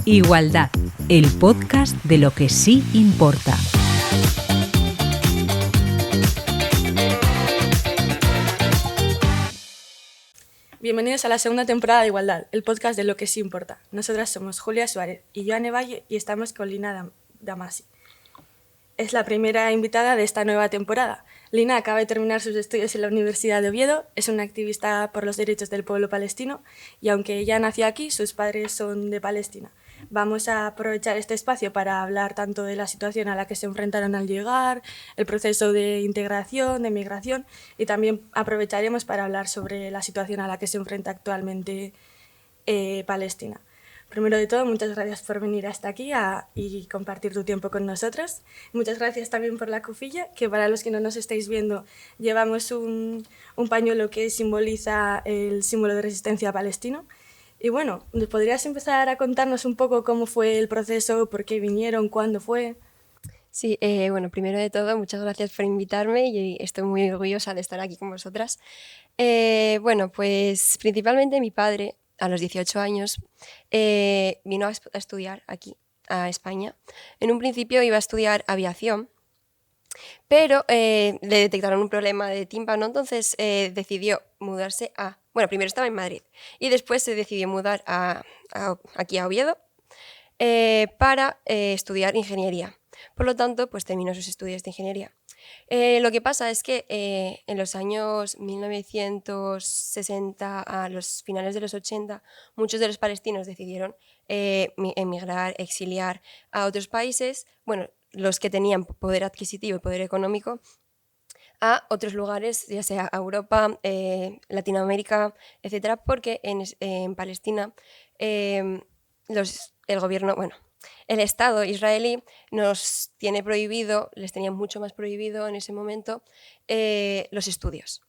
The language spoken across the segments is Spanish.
Igualdad, el podcast de lo que sí importa. Bienvenidos a la segunda temporada de Igualdad, el podcast de lo que sí importa. Nosotras somos Julia Suárez y Joane Valle y estamos con Lina Damasi. Es la primera invitada de esta nueva temporada. Lina acaba de terminar sus estudios en la Universidad de Oviedo, es una activista por los derechos del pueblo palestino y aunque ella nació aquí, sus padres son de Palestina. Vamos a aprovechar este espacio para hablar tanto de la situación a la que se enfrentaron al llegar, el proceso de integración, de migración y también aprovecharemos para hablar sobre la situación a la que se enfrenta actualmente Palestina. Primero de todo, muchas gracias por venir hasta aquí y compartir tu tiempo con nosotros. Muchas gracias también por la cufilla, que para los que no nos estáis viendo, llevamos un pañuelo que simboliza el símbolo de resistencia palestino. Y bueno, ¿nos podrías empezar a contarnos un poco cómo fue el proceso, por qué vinieron, cuándo fue? Sí, bueno, primero de todo, muchas gracias por invitarme y estoy muy orgullosa de estar aquí con vosotras. Bueno, pues principalmente mi padre, a los 18 años, vino a estudiar aquí, a España. En un principio iba a estudiar aviación, pero le detectaron un problema de tímpano, entonces decidió mudarse a... Bueno, primero estaba en Madrid y después se decidió mudar aquí a Oviedo para estudiar ingeniería. Por lo tanto, pues terminó sus estudios de ingeniería. Lo que pasa es que en los años 1960 a los finales de los 80, muchos de los palestinos decidieron emigrar, exiliar a otros países, bueno, los que tenían poder adquisitivo y poder económico, a otros lugares, ya sea Europa, Latinoamérica, etcétera, porque en Palestina el gobierno, bueno, el Estado israelí nos tiene prohibido, les tenía mucho más prohibido en ese momento los estudios,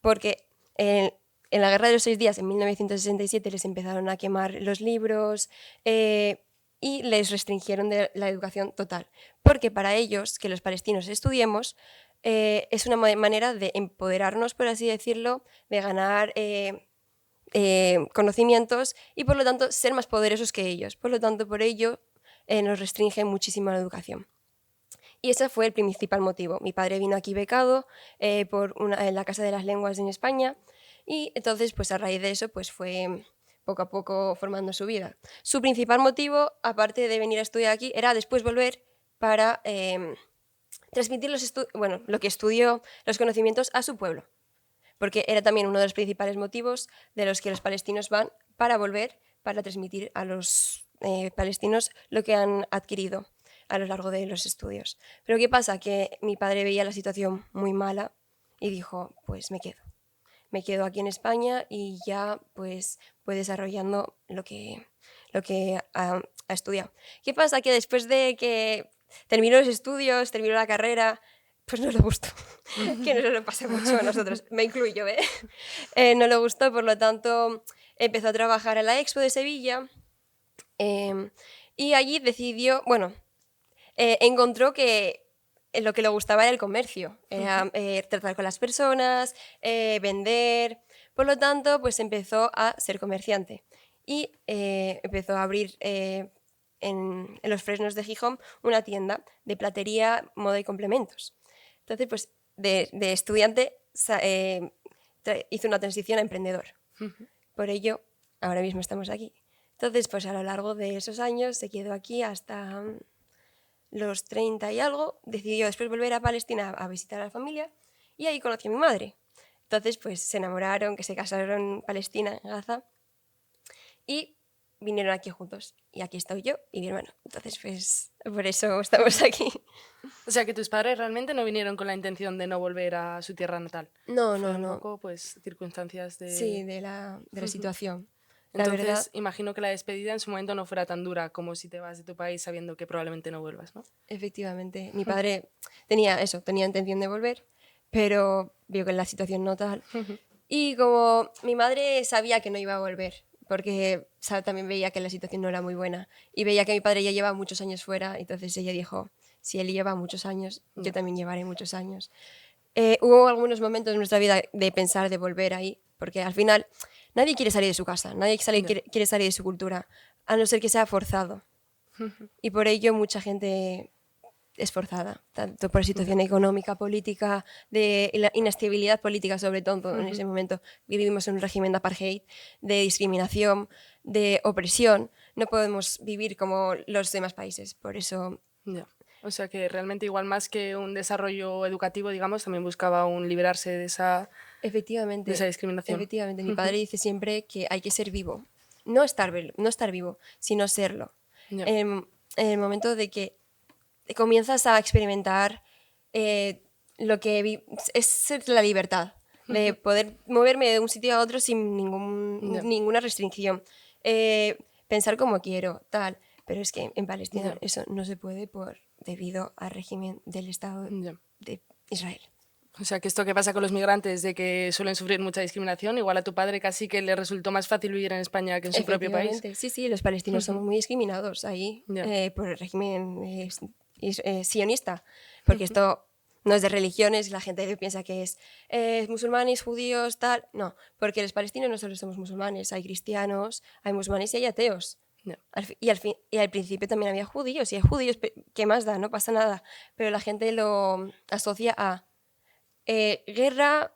porque en la Guerra de los 6 días, en 1967, les empezaron a quemar los libros y les restringieron de la educación total, porque para ellos, que los palestinos estudiemos, es una manera de empoderarnos, por así decirlo, de ganar conocimientos y por lo tanto ser más poderosos que ellos. Por lo tanto, por ello nos restringe muchísimo la educación. Y ese fue el principal motivo. Mi padre vino aquí becado en la Casa de las Lenguas en España y entonces pues a raíz de eso pues fue poco a poco formando su vida. Su principal motivo, aparte de venir a estudiar aquí, era después volver para transmitir lo que estudió, los conocimientos a su pueblo, porque era también uno de los principales motivos de los que los palestinos van para volver, para transmitir a los palestinos lo que han adquirido a lo largo de los estudios. Pero ¿qué pasa? Que mi padre veía la situación muy mala y dijo, pues me quedo aquí en España y ya pues voy desarrollando lo que ha estudiado. ¿Qué pasa? Que después de que terminó los estudios, terminó la carrera, pues no le gustó. Que no le pasa mucho a nosotros, me incluyo, no le gustó, por lo tanto empezó a trabajar en la Expo de Sevilla y allí decidió, bueno, encontró que lo que le gustaba era el comercio, era tratar con las personas, vender. Por lo tanto, pues empezó a ser comerciante y empezó a abrir en los Fresnos de Gijón una tienda de platería, moda y complementos. Entonces, pues de estudiante hizo una transición a emprendedor. Por ello, ahora mismo estamos aquí. Entonces, pues a lo largo de esos años se quedó aquí hasta los 30 y algo, decidió después volver a Palestina a visitar a la familia y ahí conoció a mi madre. Entonces, pues se enamoraron, que se casaron en Palestina, en Gaza, y vinieron aquí juntos. Y aquí estoy yo y mi hermano. Entonces, pues por eso estamos aquí. O sea, que tus padres realmente no vinieron con la intención de no volver a su tierra natal. No. Un poco, pues, circunstancias de... Sí, de la situación. Entonces, La verdad, imagino que la despedida en su momento no fuera tan dura como si te vas de tu país sabiendo que probablemente no vuelvas, ¿no? efectivamente, mi padre tenía intención de volver, pero vio que la situación no tal. Y como mi madre sabía que no iba a volver, porque también veía que la situación no era muy buena, y veía que mi padre ya lleva muchos años fuera, entonces ella dijo, si él lleva muchos años, yo también llevaré muchos años. Hubo algunos momentos en nuestra vida de pensar de volver ahí, porque al final nadie quiere salir de su casa, nadie quiere salir de su cultura, a no ser que sea forzado. Y por ello mucha gente es forzada, tanto por situación económica, política, de la inestabilidad política sobre todo en ese momento. Vivimos en un régimen de apartheid, de discriminación, de opresión. No podemos vivir como los demás países, por eso... Ya. O sea que realmente igual más que un desarrollo educativo, digamos, también buscaba un liberarse de esa discriminación. Efectivamente, mi padre dice siempre que hay que ser vivo. No estar vivo, sino serlo. Ya. En el momento de que comienzas a experimentar lo que es la libertad, de poder moverme de un sitio a otro sin ninguna restricción, pensar como quiero, tal. Pero es que en Palestina eso no se puede debido al régimen del Estado de Israel. O sea, que esto que pasa con los migrantes, de que suelen sufrir mucha discriminación, igual a tu padre casi que le resultó más fácil vivir en España que en su propio país. Sí, los palestinos somos muy discriminados ahí por el régimen sionista, porque esto no es de religiones, la gente piensa que es musulmanes, judíos, tal. No, porque los palestinos no solo somos musulmanes, hay cristianos, hay musulmanes y hay ateos. No. Y al principio también había judíos, y hay judíos, ¿qué más da? No pasa nada. Pero la gente lo asocia a guerra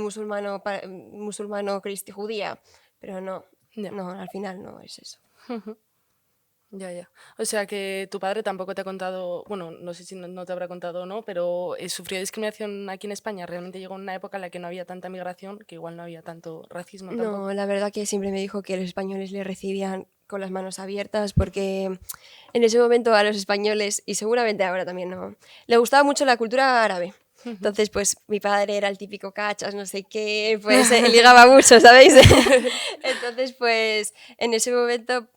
musulmano-judía, pero no, al final no es eso. Ya. O sea que tu padre tampoco te ha contado, bueno, no sé si no te habrá contado o no, pero sufrió discriminación aquí en España. Realmente llegó en una época en la que no había tanta migración, que igual no había tanto racismo tampoco. No, la verdad que siempre me dijo que los españoles le recibían con las manos abiertas, porque en ese momento a los españoles, y seguramente ahora también no, le gustaba mucho la cultura árabe. Entonces, pues mi padre era el típico cachas, no sé qué, pues ligaba mucho, ¿sabéis? Entonces, pues en ese momento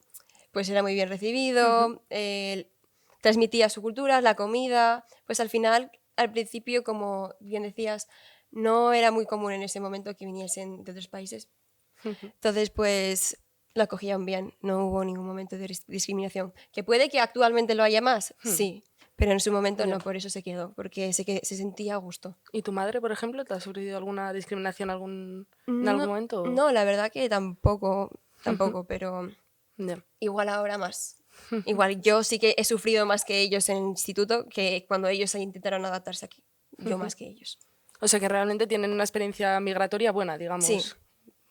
pues era muy bien recibido, transmitía su cultura, la comida, pues al principio, como bien decías, no era muy común en ese momento que viniesen de otros países. Entonces, pues lo acogían bien, no hubo ningún momento de discriminación. ¿Que puede que actualmente lo haya más? Sí, pero en su momento no, por eso se quedó, porque se sentía a gusto. ¿Y tu madre, por ejemplo, te ha sufrido alguna discriminación en algún momento? No, la verdad que tampoco, pero Ya. igual ahora más. Igual yo sí que he sufrido más que ellos en el instituto, que cuando ellos intentaron adaptarse aquí. Yo más que ellos. O sea que realmente tienen una experiencia migratoria buena, digamos. Sí,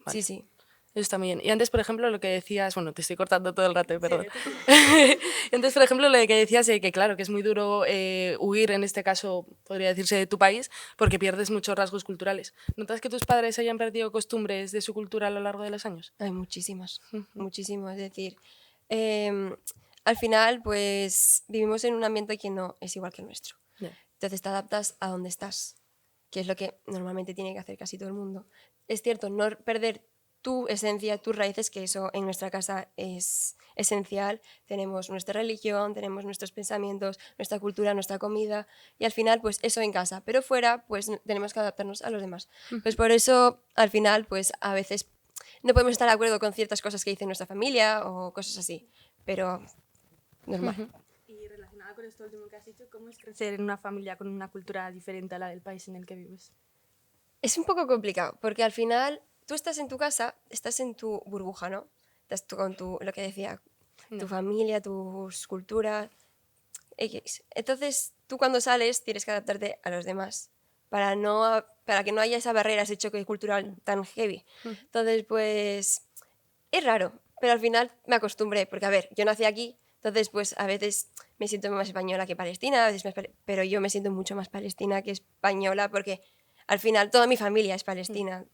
Vale. sí. Eso está muy bien. Y antes, por ejemplo, lo que decías, bueno, te estoy cortando todo el rato, perdón. Y antes, por ejemplo, lo que decías que claro, que es muy duro huir, en este caso, podría decirse, de tu país, porque pierdes muchos rasgos culturales. ¿Notas que tus padres hayan perdido costumbres de su cultura a lo largo de los años? Hay muchísimas. Es decir, al final, pues vivimos en un ambiente que no es igual que el nuestro. Yeah. Entonces te adaptas a donde estás, que es lo que normalmente tiene que hacer casi todo el mundo. Es cierto, no perder tu esencia, tus raíces, que eso en nuestra casa es esencial. Tenemos nuestra religión, tenemos nuestros pensamientos, nuestra cultura, nuestra comida, y al final, pues eso en casa. Pero fuera, pues tenemos que adaptarnos a los demás. Pues por eso, al final, pues a veces no podemos estar de acuerdo con ciertas cosas que dice nuestra familia o cosas así, pero normal. Y relacionada con esto último que has dicho, ¿cómo es crecer en una familia con una cultura diferente a la del país en el que vives? Es un poco complicado, porque al final tú estás en tu casa, estás en tu burbuja, ¿no? Estás tú con lo que decía, tu familia, tus culturas, X. Entonces, tú cuando sales tienes que adaptarte a los demás para que no haya esa barrera, ese choque cultural tan heavy. Entonces, pues, es raro, pero al final me acostumbré, porque, a ver, yo nací aquí, entonces, pues, a veces me siento más española que palestina, a veces pero yo me siento mucho más palestina que española, porque al final toda mi familia es palestina.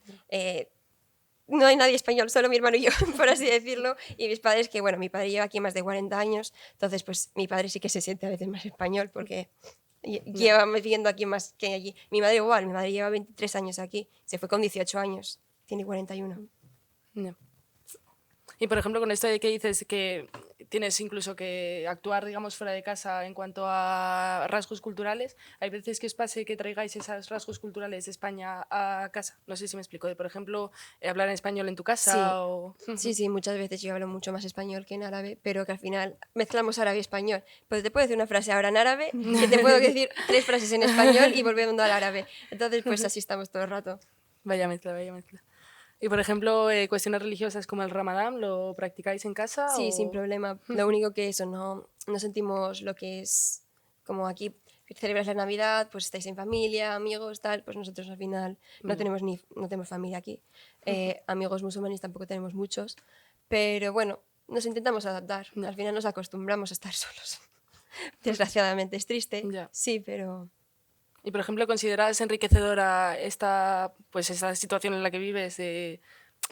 No hay nadie español, solo mi hermano y yo, por así decirlo, y mis padres, que bueno, mi padre lleva aquí más de 40 años, entonces pues mi padre sí que se siente a veces más español porque lleva viviendo aquí más que allí. Mi madre igual, mi madre lleva 23 años aquí, se fue con 18 años, tiene 41. No. Y por ejemplo, con esto de que dices que tienes incluso que actuar, digamos, fuera de casa en cuanto a rasgos culturales, hay veces que os pase que traigáis esos rasgos culturales de España a casa. No sé si me explico. De, por ejemplo, hablar en español en tu casa Sí. o... Sí, muchas veces yo hablo mucho más español que en árabe, pero que al final mezclamos árabe y español. Pues te puedo decir una frase ahora en árabe, que te puedo decir 3 frases en español y volviendo al árabe. Entonces, pues así estamos todo el rato. Vaya mezcla, vaya mezcla. Y por ejemplo, cuestiones religiosas como el Ramadán, ¿lo practicáis en casa? Sí, o...? sin problema. Lo único que eso, no sentimos lo que es como aquí celebras la Navidad, pues estáis en familia, amigos, tal, pues nosotros al final no Ya. tenemos familia aquí. Amigos musulmanes tampoco tenemos muchos, pero bueno, nos intentamos adaptar. Ya. Al final nos acostumbramos a estar solos. Desgraciadamente es triste, Ya. sí, pero Y por ejemplo, ¿consideras enriquecedora pues esta situación en la que vives de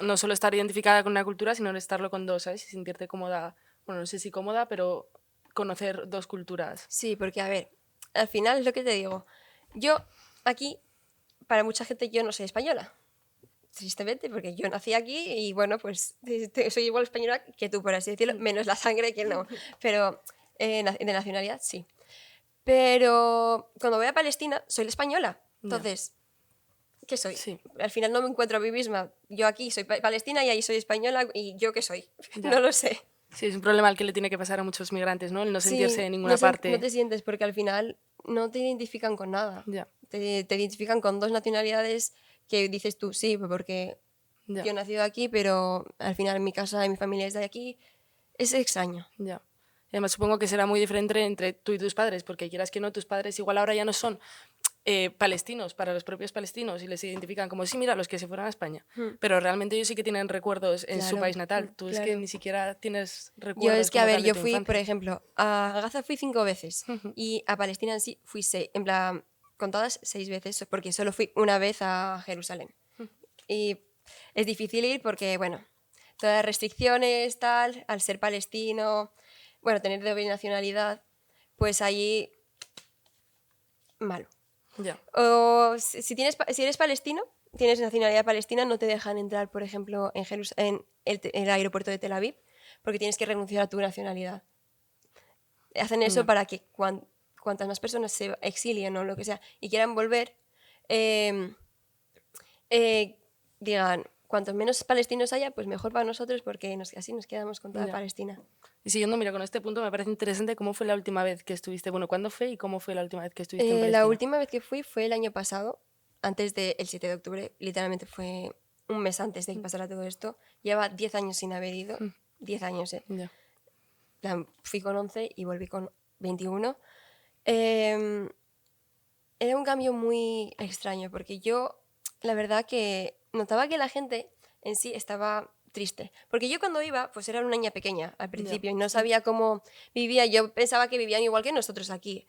no solo estar identificada con una cultura, sino estarlo con dos, ¿sabes? Y sentirte cómoda, bueno, no sé si cómoda, pero conocer dos culturas. sí, porque a ver, al final es lo que te digo. Yo aquí, para mucha gente, yo no soy española. Tristemente, porque yo nací aquí y bueno, pues soy igual española que tú, por así decirlo, menos la sangre que no, pero de nacionalidad sí. Pero cuando voy a Palestina, soy la española. Ya. Entonces, ¿qué soy? Sí. Al final no me encuentro a mí misma. Yo aquí soy palestina y ahí soy española y ¿yo qué soy? Ya. No lo sé. Sí, es un problema al que le tiene que pasar a muchos migrantes, ¿no? El no sentirse Sí, en ninguna no parte. te sientes porque al final no te identifican con nada. Ya, Te identifican con dos nacionalidades que dices tú, sí, porque ya, yo he nacido aquí, pero al final en mi casa y mi familia es de aquí. Es extraño. ya. Y además supongo que será muy diferente entre tú y tus padres, porque quieras que no, tus padres igual ahora ya no son palestinos para los propios palestinos y les identifican como, sí, mira, los que se fueron a España. Pero realmente ellos sí que tienen recuerdos en su Claro, país natal. Tú es que claro. ni siquiera tienes Yo recuerdos es que, a como ver, tal de yo tu fui, por infancia. ejemplo, a Gaza fui 5 veces y a Palestina en sí fui 6, en plan, contadas 6 veces, porque solo fui una vez a Jerusalén. Y es difícil ir porque, bueno, todas las restricciones, tal, al ser palestino, bueno, tener doble nacionalidad, pues allí, malo. Ya, O si eres palestino, tienes nacionalidad palestina, no te dejan entrar, por ejemplo, en el aeropuerto de Tel Aviv, porque tienes que renunciar a tu nacionalidad. Hacen eso ya, para que cuantas más personas se exilien o lo que sea y quieran volver, eh, digan, cuantos menos palestinos haya, pues mejor para nosotros porque así nos quedamos con toda ya. Palestina. Y siguiendo, mira, con este punto me parece interesante cómo fue la última vez que estuviste. Bueno, ¿cuándo fue y cómo fue la última vez que estuviste en La Palestina? última vez que fue el año pasado, antes del 7 de octubre, literalmente fue un mes antes de que pasara todo esto. Lleva 10 años sin haber ido, 10 años, ¿eh? Ya, Fui con 11 y volví con 21. Em, Era un cambio muy extraño porque yo, la verdad que notaba que la gente en sí estaba triste. Porque yo cuando iba, pues era una niña pequeña al principio y no sabía cómo vivía. Yo pensaba que vivían igual que nosotros aquí.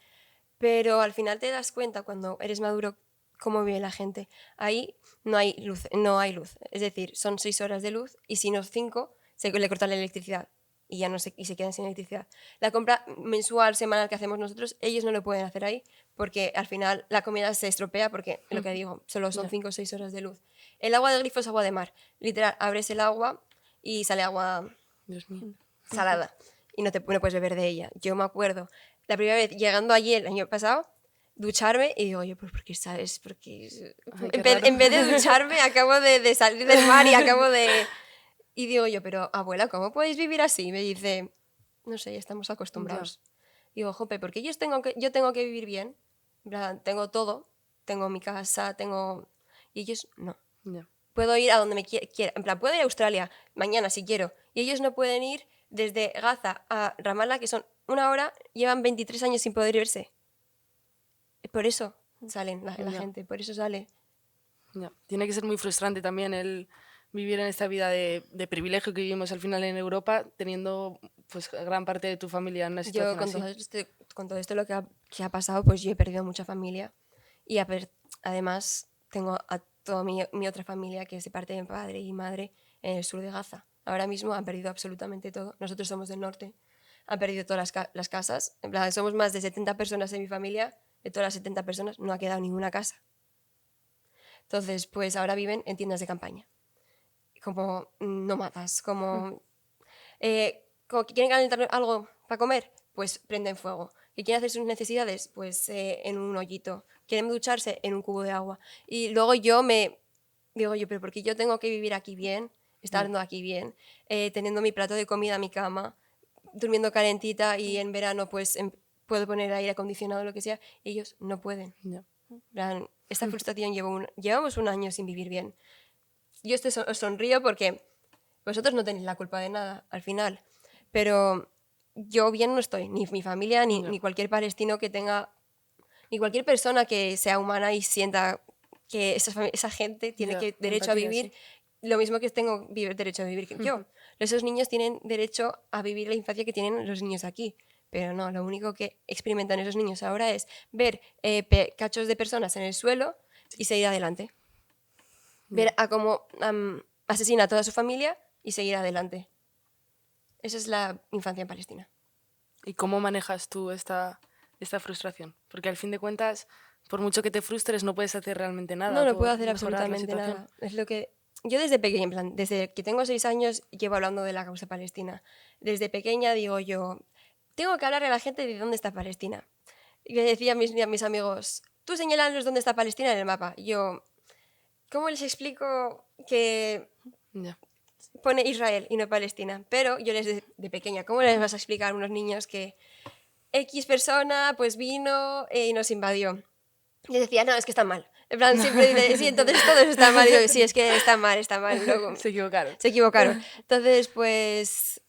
Pero al final te das cuenta cuando eres maduro cómo vive la gente. Ahí no hay luz, no hay luz. Es decir, son 6 horas de luz y si no 5, se le corta la electricidad y ya no se, y se quedan sin electricidad. La compra mensual, semanal que hacemos nosotros, ellos no lo pueden hacer ahí porque al final la comida se estropea porque, lo que digo, solo son Ya. 5 o 6 horas de luz. El agua del grifo es agua de mar. Literal, abres el agua y sale agua Dios mío. salada y no puedes beber de ella. Yo me acuerdo, la primera vez llegando allí el año pasado, ducharme y digo, oye, pues porque sabes, porque Ay, qué raro. en vez de ducharme acabo de salir del mar y acabo de... Y digo yo, pero abuela, ¿cómo podéis vivir así? Y me dice, no sé, ya estamos acostumbrados. Digo, jope, porque yo tengo que vivir bien. En plan, tengo todo, tengo mi casa, tengo... Y ellos no. Ya. Puedo ir a donde me quiera. En plan, puedo ir a Australia mañana si quiero. Y ellos no pueden ir desde Gaza a Ramallah, que son 1 hora, llevan 23 años sin poder irse. Por eso salen la Ya. gente, por eso sale. Ya. Tiene que ser muy frustrante también el vivir en esta vida de privilegio que vivimos al final en Europa, teniendo pues gran parte de tu familia en una Yo situación así. con todo esto lo que ha pasado, pues yo he perdido mucha familia. Y además tengo a toda mi otra familia, que es de parte de mi padre y madre, en el sur de Gaza. Ahora mismo han perdido absolutamente todo. Nosotros somos del norte. Han perdido todas las casas. En plan, somos más de 70 personas en mi familia. De todas las 70 personas no ha quedado ninguna casa. Entonces, pues ahora viven en tiendas de campaña. Como nómadas, como que quieren calentar algo para comer, pues prenden fuego. Que quieren hacer sus necesidades, pues en un hoyito. Quieren ducharse en un cubo de agua. Y luego yo me digo yo, pero porque yo tengo que vivir aquí bien, estando aquí bien, teniendo mi plato de comida, mi cama, durmiendo calentita y en verano pues puedo poner aire acondicionado o lo que sea, ellos no pueden. Ya. Esta frustración llevamos un año sin vivir bien. yo os sonrío porque vosotros no tenéis la culpa de nada al final, pero yo bien no estoy, ni mi familia, ni cualquier palestino que tenga, ni cualquier persona que sea humana y sienta que esa gente tiene derecho a vivir lo mismo que tengo derecho a vivir yo. Esos niños tienen derecho a vivir la infancia que tienen los niños aquí. Pero no, lo único que experimentan esos niños ahora es ver cachos de personas en el suelo y seguir adelante. Ver a cómo asesina a toda su familia y seguir adelante. Esa es la infancia en Palestina. ¿Y cómo manejas tú esta frustración? Porque al fin de cuentas, por mucho que te frustres, no puedes hacer realmente nada. No puedo hacer mejorar la absolutamente situación. nada. Es lo que... Yo desde pequeña, en plan, desde que tengo 6 años, llevo hablando de la causa palestina. Desde pequeña digo yo, tengo que hablarle a la gente de dónde está Palestina. Y le decía a mis amigos, tú señalanos dónde está Palestina en el mapa. Y yo, ¿cómo les explico que Ya. pone Israel y no Palestina? Pero yo de pequeña, ¿cómo les vas a explicar a unos niños que X persona pues vino y nos invadió? Y les decía, no, es que está mal. En plan, siempre dice, sí, entonces todo eso está mal. Y yo, sí, es que está mal. Luego, Se equivocaron. se equivocaron. Entonces, pues,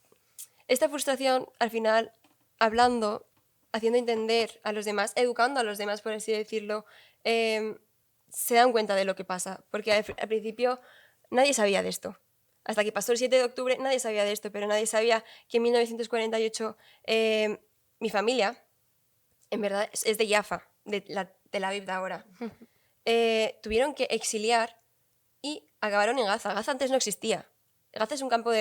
esta frustración, al final, hablando, haciendo entender a los demás, educando a los demás, por así decirlo, se dan cuenta de lo que pasa. Porque al principio nadie sabía de esto. Hasta que pasó el 7 de octubre nadie sabía de esto, pero nadie sabía que en 1948 mi familia, en verdad, es de Jaffa, de Tel Aviv de ahora. Tuvieron que exiliar y acabaron en Gaza. Gaza antes no existía. Gaza es un campo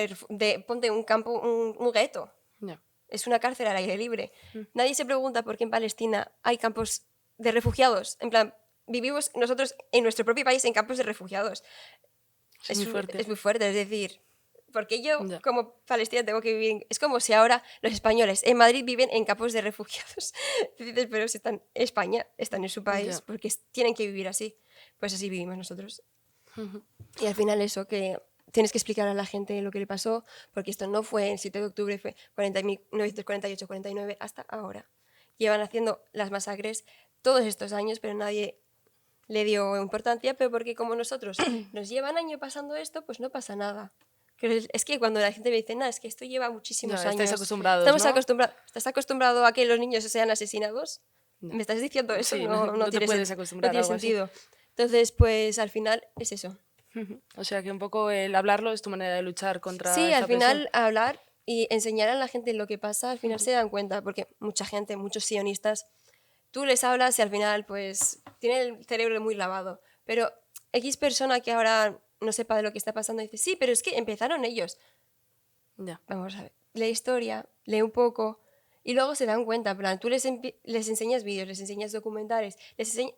ponte un campo, un gueto. Ya. Es una cárcel al aire libre. Nadie se pregunta por qué en Palestina hay campos de refugiados. En plan, vivimos nosotros en nuestro propio país en campos de refugiados. Es muy fuerte. Es muy fuerte, es decir, porque yo Ya. como palestina tengo que vivir... Es como si ahora los españoles en Madrid viven en campos de refugiados. Dices, pero si están en España, están en su país, Ya. porque tienen que vivir así. Pues así vivimos nosotros. Y al final eso, que tienes que explicar a la gente lo que le pasó, porque esto no fue el 7 de octubre, fue 1948-49 hasta ahora. Llevan haciendo las masacres todos estos años, pero nadie le dio importancia, pero porque como nosotros nos llevan años pasando esto, pues no pasa nada. Es que cuando la gente me dice, es que esto lleva muchísimos Ya, años. estáis acostumbrados, Estamos ¿no? acostumbrados. ¿Estás acostumbrado a que los niños sean asesinados? No. ¿Me estás diciendo eso? Sí, no no te tiene puedes no acostumbrar a tiene algo así. sentido. Entonces, pues al final es eso. O sea, que un poco el hablarlo es tu manera de luchar contra Sí, esta al final presión. hablar y enseñar a la gente lo que pasa, al final se dan cuenta, porque mucha gente, muchos sionistas, tú les hablas y al final pues tienen el cerebro muy lavado. Pero X persona que ahora no sepa de lo que está pasando dice, sí, pero es que empezaron ellos. Ya. Vamos a ver, lee historia, lee un poco y luego se dan cuenta, en plan, tú les enseñas vídeos, les enseñas documentales,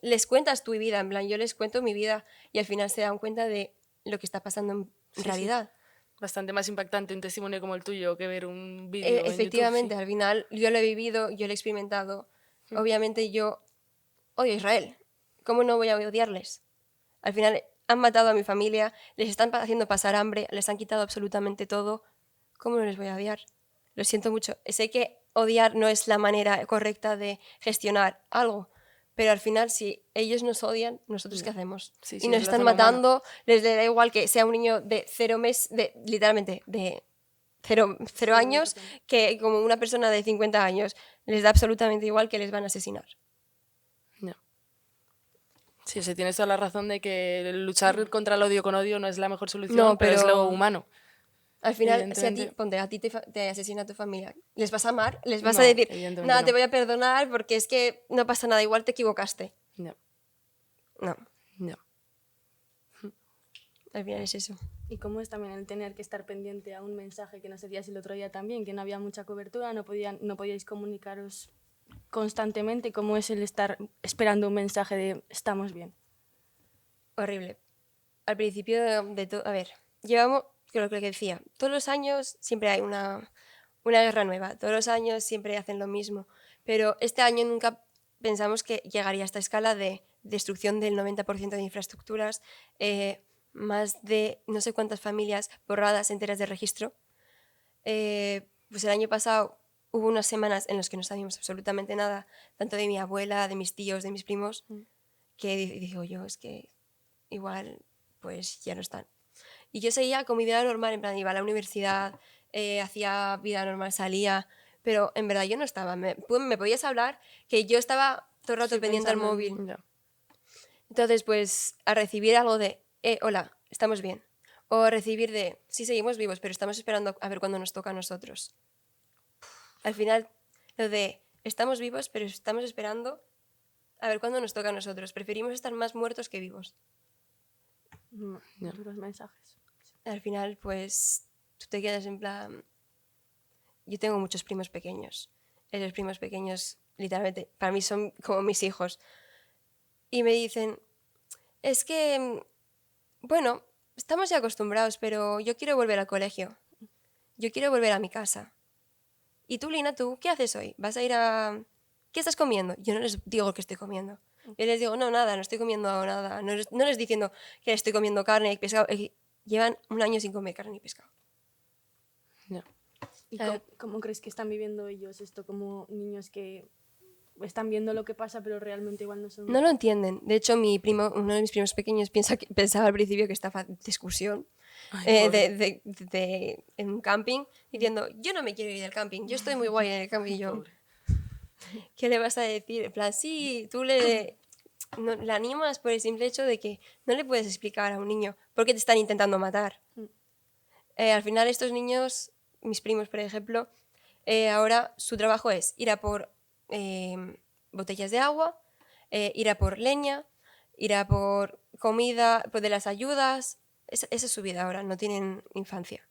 les cuentas tu vida, en plan, yo les cuento mi vida y al final se dan cuenta de lo que está pasando en Sí, realidad. Bastante más impactante un testimonio como el tuyo que ver un vídeo en Efectivamente, YouTube. al final yo lo he vivido, yo lo he experimentado. Obviamente yo odio a Israel. ¿Cómo no voy a odiarles? Al final han matado a mi familia, les están haciendo pasar hambre, les han quitado absolutamente todo. ¿Cómo no les voy a odiar? Lo siento mucho. Sé que odiar no es la manera correcta de gestionar algo, pero al final si ellos nos odian, ¿nosotros qué hacemos? Sí, Y sí, nos es la están zona humana. matando, les da igual que sea un niño de 0 meses, literalmente, de 0 años, que como una persona de 50 años. Les da absolutamente igual que les van a asesinar. Ya. Sí, se tienes toda la razón de que luchar contra el odio con odio no es la mejor solución, No, pero es pero lo humano. al final, si a ti, Evidentemente. a ti te asesina tu familia, les vas a amar, les vas No, a decir, evidentemente nada, no. te voy a perdonar porque es que no pasa nada, igual te equivocaste. Ya, No, ya. al final es eso. Y cómo es también el tener que estar pendiente a un mensaje que no sé si el otro día también, que no había mucha cobertura, no podíais comunicaros constantemente, cómo es el estar esperando un mensaje de estamos bien. Horrible. Al principio de todo, a ver, llevamos, creo que decía, todos los años siempre hay una guerra nueva, todos los años siempre hacen lo mismo, pero este año nunca pensamos que llegaría a esta escala de destrucción del 90% de infraestructuras, más de no sé cuántas familias borradas enteras de registro. Pues el año pasado hubo unas semanas en las que no sabíamos absolutamente nada, tanto de mi abuela, de mis tíos, de mis primos, que digo yo, es que igual pues ya no están. Y yo seguía con mi vida normal, en plan, iba a la universidad, hacía vida normal, salía, pero en verdad yo no estaba. Me podías hablar que yo estaba todo el rato Sí, pendiente al pensando en- móvil. Ya. Entonces, pues, a recibir algo de, hola, estamos bien. O a recibir de, sí, seguimos vivos, pero estamos esperando a ver cuándo nos toca a nosotros. Al final, lo de, estamos vivos, pero estamos esperando a ver cuándo nos toca a nosotros. Preferimos estar más muertos que vivos. Ya. Duros mensajes. Al final, pues, tú te quedas en plan... Yo tengo muchos primos pequeños. Esos primos pequeños, literalmente, para mí son como mis hijos. Y me dicen, es que, bueno, estamos ya acostumbrados, pero yo quiero volver al colegio. Yo quiero volver a mi casa. Y tú, Lina, ¿tú qué haces hoy? ¿Vas a ir a...? ¿Qué estás comiendo? Yo no les digo que estoy comiendo. Yo les digo, no, nada, no estoy comiendo nada. No les diciendo que estoy comiendo carne y pescado. Llevan un año sin comer carne y pescado. Ya. ¿Y Claro. cómo crees que están viviendo ellos esto como niños que están viendo lo que pasa, pero realmente igual no son... No lo entienden. De hecho, uno de mis primos pequeños pensaba al principio que estaba de excursión Ay, pobre. en un camping, diciendo, yo no me quiero ir del camping, yo estoy muy guay en el camping. Y yo, Pobre. ¿qué le vas a decir? En plan, sí, tú le animas por el simple hecho de que no le puedes explicar a un niño por qué te están intentando matar. Al final estos niños, mis primos por ejemplo, ahora su trabajo es ir a por botellas de agua, ir a por leña, ir a por comida, pues de las ayudas. Esa es su vida ahora, no tienen infancia.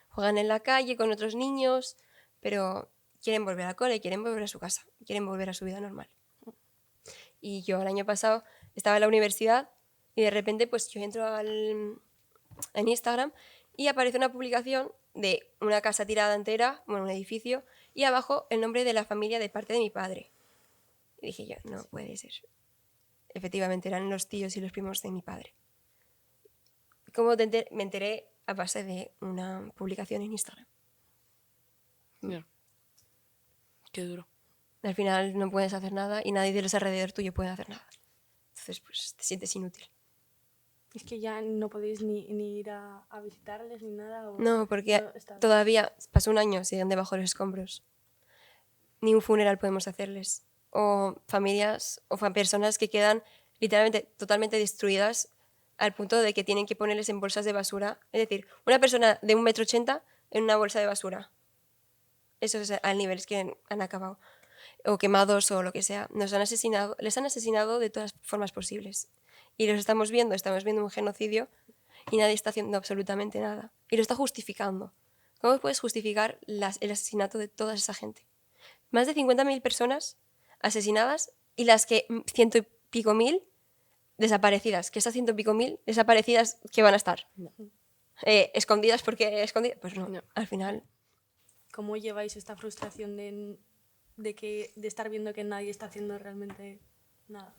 Juegan en la calle con otros niños, pero quieren volver al cole, quieren volver a su casa, quieren volver a su vida normal. Y yo el año pasado estaba en la universidad y de repente pues yo entro en Instagram y aparece una publicación de una casa tirada entera, bueno, un edificio, y abajo el nombre de la familia de parte de mi padre. Y dije yo, no puede ser. Efectivamente, eran los tíos y los primos de mi padre. ¿Cómo me enteré? A base de una publicación en Instagram. Ya. Qué duro. Al final no puedes hacer nada y nadie de los alrededor tuyo puede hacer nada. Entonces, pues te sientes inútil. Es que ya no podéis ni ir a visitarles ni nada. No, porque No, está- todavía pasó un año, siguen debajo de los escombros. Ni un funeral podemos hacerles. O familias o personas que quedan literalmente totalmente destruidas al punto de que tienen que ponerles en bolsas de basura. Es decir, una persona de 1,80 m en una bolsa de basura. Eso es al nivel que han acabado. O quemados o lo que sea. Les han asesinado de todas formas posibles. Y los estamos viendo un genocidio y nadie está haciendo absolutamente nada. Y lo está justificando. ¿Cómo puedes justificar el asesinato de toda esa gente? Más de 50.000 personas asesinadas y las que 100 y pico mil desaparecidas. Que esas 100 y pico mil desaparecidas, ¿qué van a estar? No. ¿Escondidas porque escondidas? Pues no, No. al final. ¿Cómo lleváis esta frustración de estar viendo que nadie está haciendo realmente nada?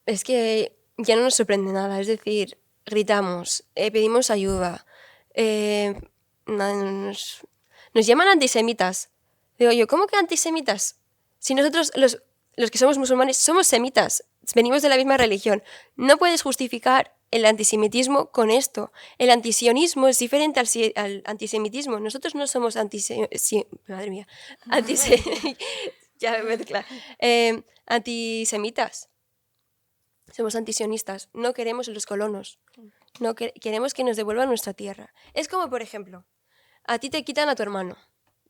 Es que ya no nos sorprende nada. Es decir, gritamos, pedimos ayuda, nos llaman antisemitas. Digo yo, ¿cómo que antisemitas? Si nosotros, los que somos musulmanes, somos semitas, venimos de la misma religión. No puedes justificar el antisemitismo con esto. El antisionismo es diferente al antisemitismo. Nosotros no somos madre mía, ya me mezcla. Antisemitas. Somos antisionistas. No queremos los colonos. No queremos que nos devuelvan nuestra tierra. Es como, por ejemplo, a ti te quitan a tu hermano,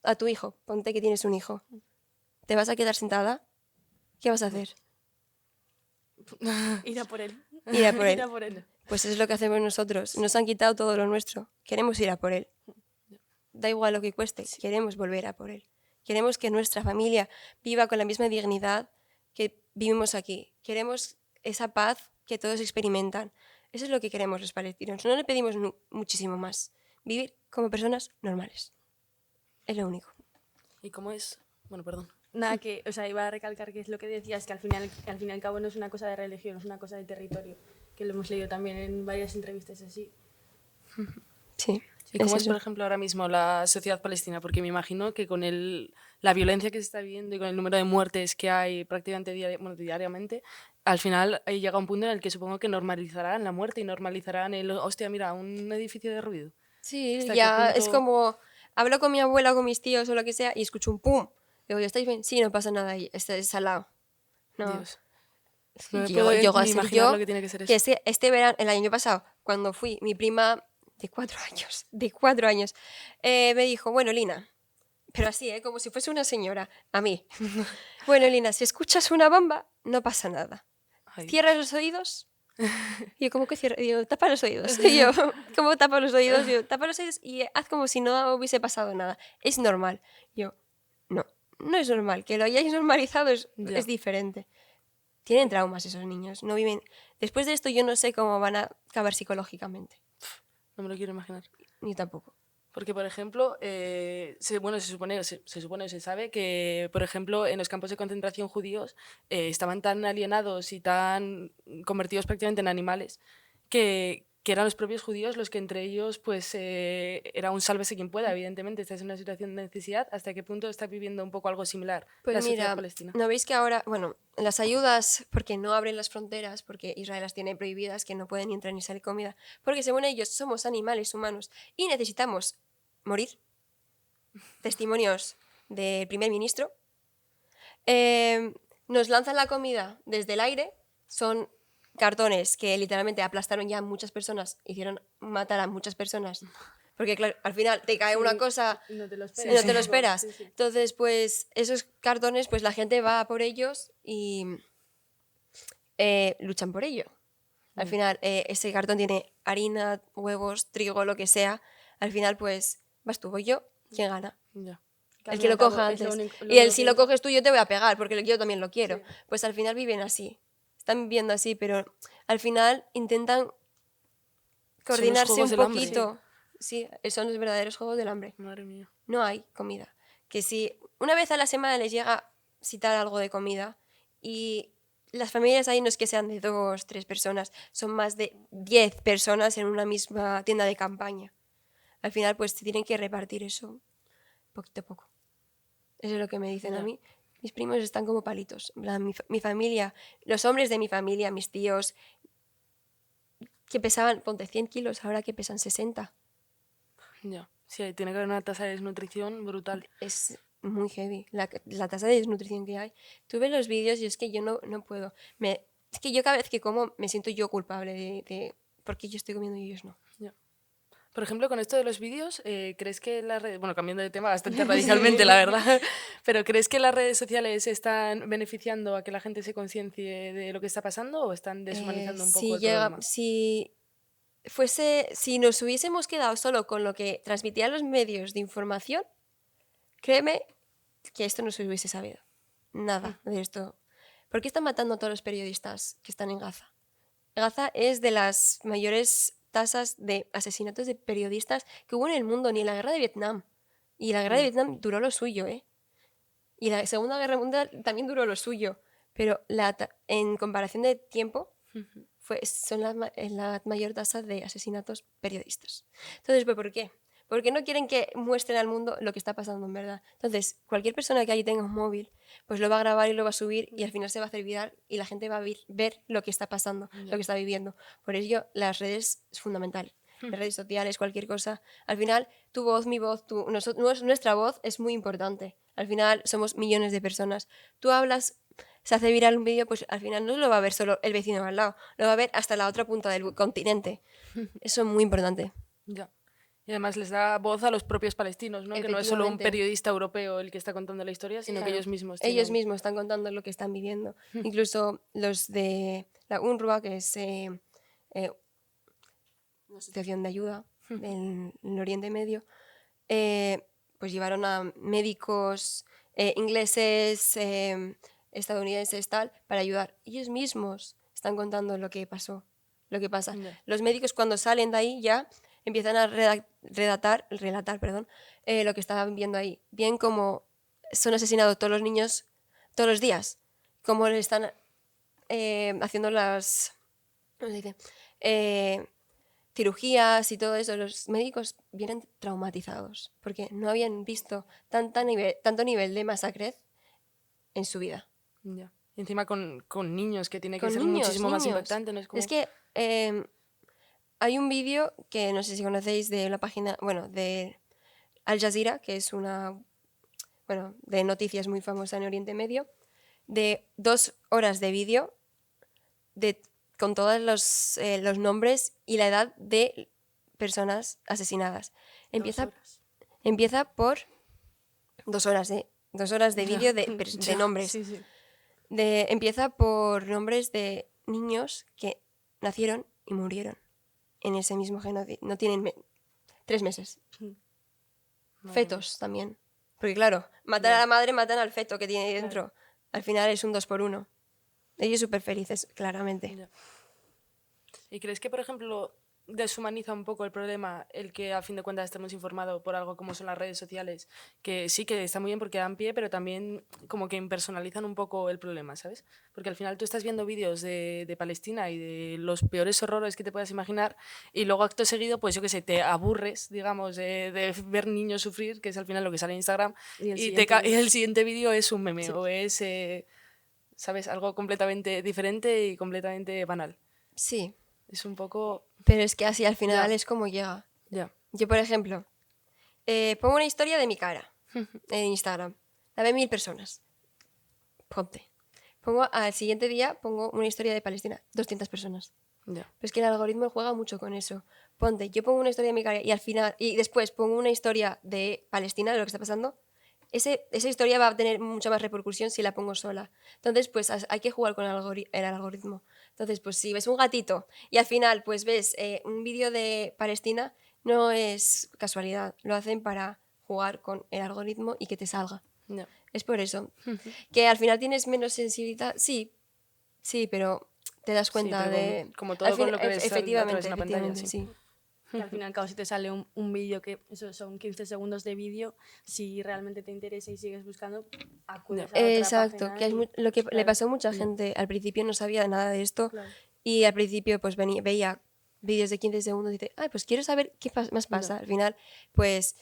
a tu hijo. Ponte que tienes un hijo. ¿Te vas a quedar sentada? ¿Qué vas a hacer? Ir a por él. Ir a por él. Ir a por él. Pues eso es lo que hacemos nosotros. Nos han quitado todo lo nuestro. Queremos ir a por él. Da igual lo que cueste. Queremos volver a por él. Queremos que nuestra familia viva con la misma dignidad que vivimos aquí. Queremos esa paz que todos experimentan. Eso es lo que queremos los palestinos. No le pedimos muchísimo más. Vivir como personas normales. Es lo único. ¿Y cómo es? Bueno, perdón. Nada, que, o sea, iba a recalcar que es lo que decías, que al fin y al cabo no es una cosa de religión, es una cosa de territorio, que lo hemos leído también en varias entrevistas así. Sí. ¿Y cómo es, eso. por ejemplo, ahora mismo la sociedad palestina? Porque me imagino que con la violencia que se está viviendo y con el número de muertes que hay prácticamente diariamente, al final ahí llega un punto en el que supongo que normalizarán la muerte y normalizarán el, hostia, mira, un edificio de ruido. Sí, ¿Hasta qué ya es punto? como, hablo con mi abuela o con mis tíos o lo que sea y escucho un pum. Digo, ¿ya estáis bien? Sí, no pasa nada ahí, es al lado. No, Dios, no sí, me puedo llego a ni ser imaginar lo yo, que tiene que ser que eso. este verano, el año pasado, cuando fui, mi prima de 4 años, me dijo, bueno, Lina, pero así, como si fuese una señora, a mí. Bueno, Lina, si escuchas una bomba, no pasa nada. Ay, Cierra los oídos. Y yo, ¿cómo que cierra? Digo, tapa los oídos. Y yo, ¿cómo tapa los oídos? Yo, tapa los oídos y haz como si no hubiese pasado nada. Es normal. Yo, no, no es normal. Que lo hayáis normalizado ya, es diferente. Tienen traumas esos niños. No viven. Después de esto, yo no sé cómo van a acabar psicológicamente. no me lo quiero imaginar. Ni tampoco. Porque, por ejemplo, bueno, se supone o se sabe que, por ejemplo, en los campos de concentración judíos estaban tan alienados y tan convertidos prácticamente en animales que eran los propios judíos los que entre ellos, pues, era un sálvese quien pueda, evidentemente. Estás en una situación de necesidad. ¿Hasta qué punto está viviendo un poco algo similar Pues la sociedad mira, palestina? ¿no veis que ahora, bueno, las ayudas, porque no abren las fronteras, porque Israel las tiene prohibidas, que no pueden ni entrar ni salir comida, porque según ellos somos animales humanos y necesitamos morir? Testimonios del primer ministro. Nos lanzan la comida desde el aire, son cartones que literalmente aplastaron ya a muchas personas, hicieron matar a muchas personas. Porque claro, al final te cae una cosa no te lo y no te lo esperas. esperas. Sí, sí. Entonces, pues esos cartones, pues la gente va por ellos y luchan por ello. Al final, ese cartón tiene harina, huevos, trigo, lo que sea. Al final, pues vas tú, voy yo, ¿quién gana? Ya. Que El al que fin y lo al cabo coja es lo antes. único, lo Y único si que lo uno- coges tú, yo te voy a pegar, porque yo también lo quiero. Sí. Pues al final viven así. Están viviendo así, pero al final intentan Son los coordinarse juegos un del hambre. poquito. Sí, son los verdaderos juegos del hambre. Madre mía. No hay comida. Que si una vez a la semana les llega citar algo de comida y las familias ahí no es que sean de 2, 3 personas, son más de 10 personas en una misma tienda de campaña. Al final pues se tienen que repartir eso poquito a poco. Eso es lo que me dicen a Ya. mí. Mis primos están como palitos. En plan, mi familia, los hombres de mi familia, mis tíos, que pesaban, ponte 100 kilos, ahora que pesan 60. Ya. Sí, tiene que haber una tasa de desnutrición brutal. Es muy heavy la tasa de desnutrición que hay. Tú ves los vídeos y es que yo no puedo. Es que yo cada vez que como me siento yo culpable de por qué yo estoy comiendo y ellos no. Ya. Por ejemplo, con esto de los vídeos, ¿crees que las redes, bueno, cambiando de tema bastante radicalmente, la verdad, pero ¿crees que las redes sociales están beneficiando a que la gente se conciencie de lo que está pasando o están deshumanizando un poco el problema? Si nos hubiésemos quedado solo con lo que transmitían los medios de información, créeme que esto no se hubiese sabido. Nada de esto. ¿Por qué están matando a todos los periodistas que están en Gaza? Gaza es de las mayores tasas de asesinatos de periodistas que hubo en el mundo, ni en la guerra de Vietnam. Y la guerra de Vietnam duró lo suyo, ¿eh? Y la Segunda Guerra Mundial también duró lo suyo. Pero en comparación de tiempo, son la mayor tasa de asesinatos periodistas. Entonces, ¿por qué? Porque no quieren que muestren al mundo lo que está pasando en verdad. Entonces, cualquier persona que ahí tenga un móvil, pues lo va a grabar y lo va a subir y al final se va a hacer viral y la gente va a ver lo que está pasando, lo que está viviendo. Por ello, las redes es fundamental. Las redes sociales, cualquier cosa. Al final, tu voz, mi voz, nuestra voz es muy importante. Al final, somos millones de personas. Tú hablas, se hace viral un vídeo, pues al final no lo va a ver solo el vecino al lado, lo va a ver hasta la otra punta del continente. Eso es muy importante. Ya. Y además les da voz a los propios palestinos, ¿no? Que no es solo un Efectivamente. periodista europeo el que está contando la historia, sino que Claro. ellos mismos Ellos tienen... mismos están contando lo que están viviendo. Incluso los de la UNRWA, que es una asociación de ayuda en Oriente Medio, pues llevaron a médicos ingleses, estadounidenses, tal, para ayudar. Ellos mismos están contando lo que pasó, lo que pasa. Ya. Los médicos cuando salen de ahí ya empiezan a relatar lo que estaban viendo ahí. Bien como son asesinados todos los niños todos los días, como le están haciendo las... ¿cómo se dice? Cirugías y todo eso, los médicos vienen traumatizados porque no habían visto tanto nivel de masacre en su vida. Ya. Y encima con niños, que tiene que Con ser niños, muchísimo más niños. impactante, ¿no? Es como... Es que hay un vídeo que no sé si conocéis de la página, bueno, de Al Jazeera, que es una, bueno, de noticias muy famosa en Oriente Medio, de 2 horas de vídeo con todos los nombres y la edad de personas asesinadas. 2 horas. Empieza por 2 horas, 2 horas de vídeo de Ya. nombres. Sí, sí. Empieza por nombres de niños que nacieron y murieron en ese mismo genocidio. No tienen 3 meses. Madre Fetos también. Porque claro, matan a la madre, matan al feto que tiene ahí dentro. Al final es un 2 por 1. Ellos súper felices, claramente. mía. Ya. ¿Y crees que, por ejemplo, deshumaniza un poco el problema el que a fin de cuentas estemos informados por algo como son las redes sociales? Que sí que está muy bien porque dan pie, pero también como que impersonalizan un poco el problema, ¿sabes? Porque al final tú estás viendo vídeos de Palestina y de los peores horrores que te puedas imaginar y luego acto seguido, pues yo qué sé, te aburres, digamos, de ver niños sufrir, que es al final lo que sale en Instagram, Y el y siguiente vídeo. el siguiente vídeo es un meme Sí. o es, ¿sabes? Algo completamente diferente y completamente banal. Sí, Es un poco... pero es que así al final Ya. es como llega. Ya. Yo, por ejemplo, pongo una historia de mi cara en Instagram. La ven 1000 personas. Ponte. Al siguiente día pongo una historia de Palestina. 200 personas. Ya. Pero es que el algoritmo juega mucho con eso. Ponte, yo pongo una historia de mi cara y al final, y después pongo una historia de Palestina, de lo que está pasando. Esa historia va a tener mucha más repercusión si la pongo sola. Entonces, pues hay que jugar con el algoritmo. Entonces, pues si ves un gatito y al final pues ves un vídeo de Palestina, no es casualidad. Lo hacen para jugar con el algoritmo y que te salga. Ya. Es por eso. Que al final tienes menos sensibilidad, sí, pero te das cuenta pero de... como todo con lo que ves a través de efectivamente, una pantalla, efectivamente, sí. sí. Que al fin y al cabo, si te sale un vídeo que eso son 15 segundos de vídeo, si realmente te interesa y sigues buscando, acudes a otra Exacto, página que y- lo que le claro. pasó a mucha gente. Al principio no sabía nada de esto Claro. y al principio pues veía vídeos de 15 segundos y dice, ay, pues quiero saber qué más pasa. Al final, pues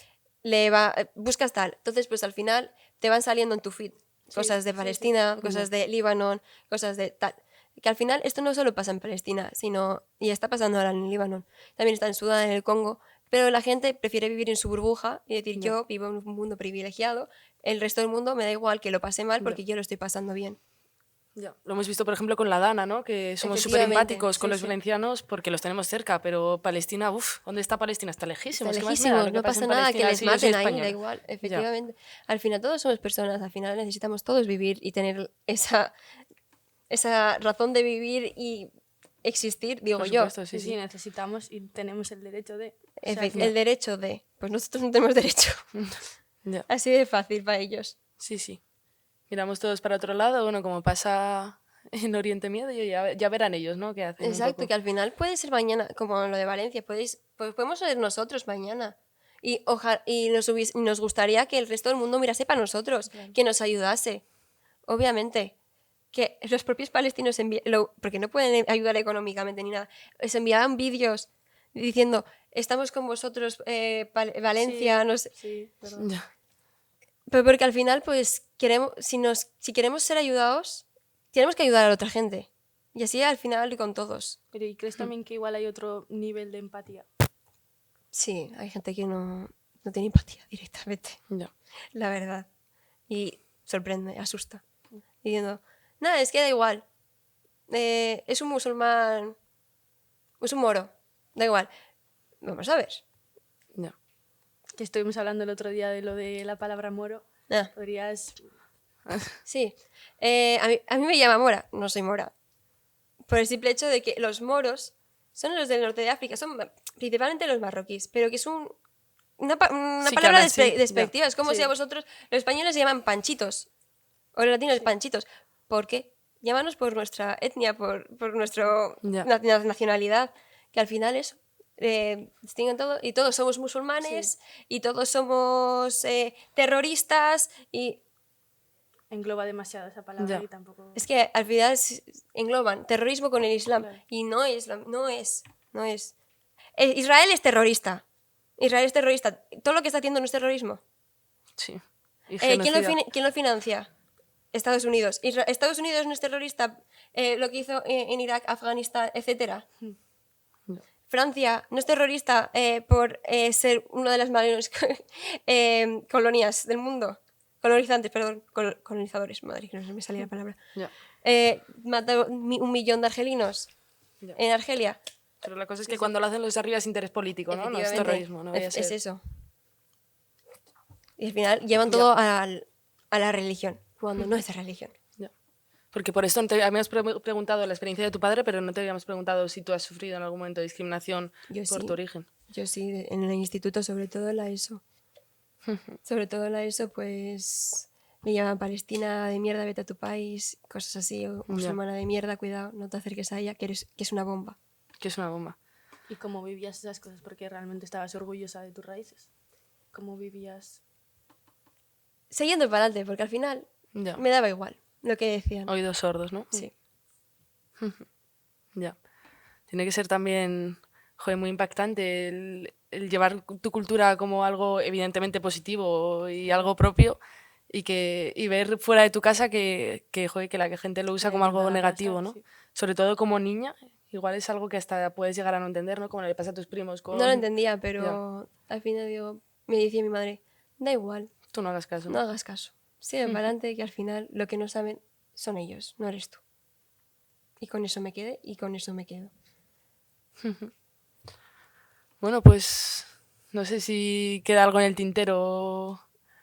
buscas tal. Entonces, pues al final te van saliendo en tu feed cosas de sí, Palestina, cosas de Líbano, cosas de tal. Que al final esto no solo pasa en Palestina, sino, y está pasando ahora en Líbano, también está en Sudán, en el Congo, pero la gente prefiere vivir en su burbuja y decir, yo vivo en un mundo privilegiado, el resto del mundo me da igual que lo pase mal porque yo lo estoy pasando bien. Ya. Lo hemos visto, por ejemplo, con la Dana, ¿no? Que somos súper Efectivamente, empáticos con sí, los sí. valencianos porque los tenemos cerca, pero Palestina, uff, ¿dónde está Palestina? Está lejísimo. Está Es que más me da lejísimos, lo que no pasa pasa en nada, que Palestina les si yo soy maten ahí, da española. igual, efectivamente. Al final todos somos personas, al final necesitamos todos vivir y tener esa razón de vivir y existir, digo Por yo. supuesto, Sí, sí, sí, sí. necesitamos y tenemos el derecho de... o sea, El derecho de... Pues nosotros no tenemos derecho. Ya. Así de fácil para ellos. Sí, sí. Miramos todos para otro lado, bueno, como pasa en Oriente Medio, ya verán ellos, ¿no? ¿Qué hacen? Un Exacto, poco. que al final puede ser mañana, como lo de Valencia, pues podemos ser nosotros mañana. Y, nos gustaría que el resto del mundo mirase para nosotros, que nos ayudase. Obviamente, que los propios palestinos, porque no pueden ayudar económicamente ni nada, les enviaban vídeos diciendo, estamos con vosotros, Valencia, no sé. Sí, verdad. Ya. Pero porque al final, pues, si queremos ser ayudados, tenemos que ayudar a la otra gente. Y así al final con todos. Pero ¿y crees también que igual hay otro nivel de empatía? Sí, hay gente que no tiene empatía directamente, Ya. la verdad. Y sorprende, asusta. Diciendo, nada, es que da igual. Es un musulmán, es un moro, da igual. Vamos a ver. Ya. Que estuvimos hablando el otro día de lo de la palabra moro. Ah, Podrías... sí. A mí me llama mora, no soy mora. Por el simple hecho de que los moros son los del norte de África, son principalmente los marroquíes, pero que es una Sí, que palabra aún así, ya. despectiva. Es como Sí. si a vosotros, los españoles se llaman panchitos, o los latinos panchitos. ¿Por qué? Llámanos por nuestra etnia, por nuestra Ya. nacionalidad, que al final es distinguen todo, y todos somos musulmanes, y todos somos terroristas, y Engloba demasiado esa palabra Ya. y tampoco... es que al final engloban terrorismo con el Islam, Claro. y no es. Israel es terrorista. Israel es terrorista. Todo lo que está haciendo no es terrorismo. Sí. Y ¿Quién genocida. lo financia? Estados Unidos. ¿Estados Unidos no es terrorista? Lo que hizo en Irak, Afganistán, etcétera. No. Francia no es terrorista por ser una de las mayores colonias del mundo. Colonizadores, madre, que no se me salía la palabra. Ya. Mató 1 millón de argelinos Ya. en Argelia. Pero la cosa es que cuando lo hacen los de arriba es interés político, ¿no? No es Efectivamente, terrorismo, no vaya a es ser. eso. Y al final llevan todo a la religión, cuando no es religión. Ya. Porque por esto te habíamos preguntado la experiencia de tu padre, pero no te habíamos preguntado si tú has sufrido en algún momento discriminación Yo por sí. tu origen. Yo sí, en el instituto, sobre todo en la ESO. Sobre todo en la ESO, pues me llaman Palestina de mierda, vete a tu país, cosas así, o musulmana de mierda, cuidado, no te acerques a ella, que es una bomba. Que es una bomba. ¿Y cómo vivías esas cosas? Porque realmente estabas orgullosa de tus raíces. ¿Cómo vivías? Siguiendo para adelante, porque al final Ya. me daba igual lo que decían. Oídos sordos, ¿no? Sí. Ya. Tiene que ser también, joder, muy impactante el llevar tu cultura como algo evidentemente positivo y algo propio y ver fuera de tu casa joder, que la gente lo usa como algo negativo, ¿no? Sí. Sobre todo como niña, igual es algo que hasta puedes llegar a no entender, ¿no? Como le pasa a tus primos con... No lo entendía, pero al final me decía mi madre, da igual, Tú no hagas caso. no hagas caso. Sigue para adelante, que al final lo que no saben son ellos, no eres tú. Y con eso me quedé y con eso me quedo. Bueno, pues no sé si queda algo en el tintero.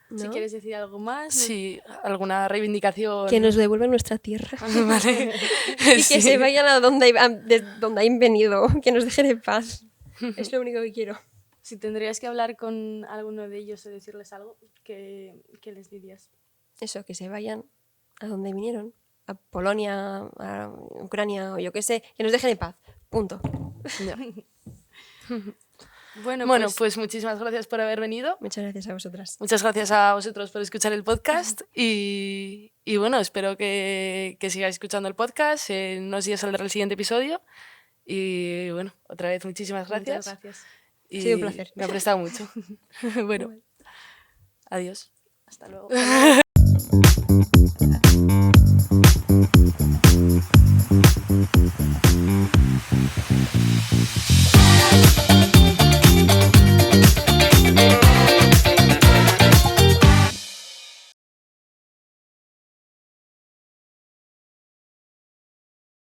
¿No? Si quieres decir algo más. Sí, alguna reivindicación. Que nos devuelvan nuestra tierra. Vale. Y que Sí. se vayan a donde han venido, que nos dejen en paz. Es lo único que quiero. Si tendrías que hablar con alguno de ellos o decirles algo, ¿qué les dirías? Eso, que se vayan a donde vinieron. A Polonia, a Ucrania o yo qué sé. Que nos dejen en paz. Punto. Ya. Bueno, Pues muchísimas gracias por haber venido. Muchas gracias a vosotras. Muchas gracias a vosotros por escuchar el podcast y bueno, espero que sigáis escuchando el podcast. En unos días saldrá el siguiente episodio y bueno, otra vez muchísimas gracias. Muchas gracias. Y Ha sido un placer. Me ha prestado mucho. Bueno, adiós. Hasta luego.